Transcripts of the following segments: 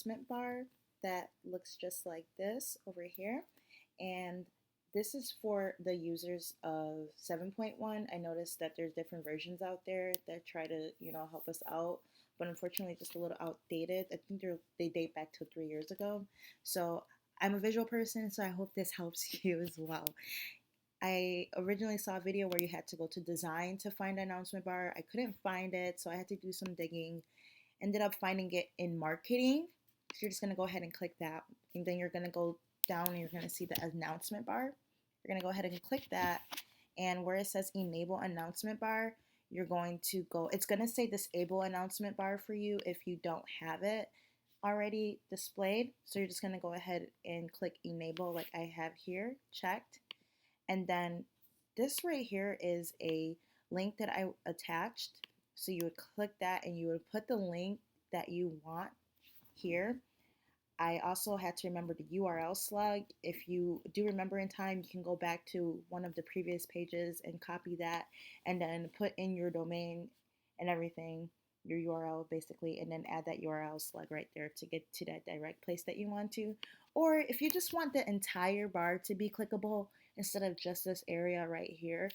announcement bar that looks just like this over here. And this is for the users of 7.1. I noticed that there's different versions out there that try to, help us out, but unfortunately just a little outdated. I think they date back to 3 years ago. So I'm a visual person, so I hope this helps you as well. I originally saw a video where you had to go to design to find an announcement bar. I couldn't find it, so I had to do some digging. Ended up finding it in marketing. So you're just gonna go ahead and click that. And then you're gonna go down and you're gonna see the announcement bar. You're gonna go ahead and click that. And where it says enable announcement bar, you're going to go, it's gonna say disable announcement bar for you if you don't have it already displayed. So you're just gonna go ahead and click enable like I have here, checked. And then this right here is a link that I attached. So you would click that and you would put the link that you want here. I also had to remember the URL slug. If you do remember in time, you can go back to one of the previous pages and copy that and then put in your domain and everything, your URL basically, and then add that URL slug right there to get to that direct place that you want to. Or if you just want the entire bar to be clickable instead of just this area right here,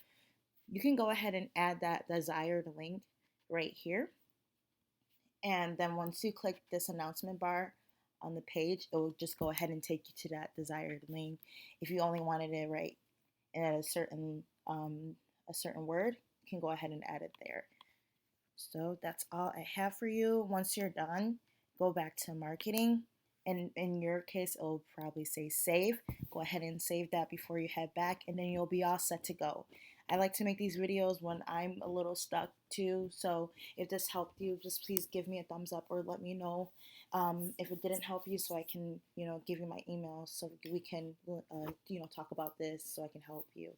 you can go ahead and add that desired link right here. And then once you click this announcement bar on the page, it will just go ahead and take you to that desired link. If you only wanted it right in a certain word, you can go ahead and add it there. So that's all I have for you. Once you're done, go back to marketing. And in your case, it'll probably say save. Go ahead and save that before you head back, and then you'll be all set to go. I like to make these videos when I'm a little stuck too. So if this helped you, just please give me a thumbs up or let me know if it didn't help you, so I can, give you my email so we can, talk about this so I can help you.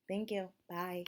Thank you. Bye.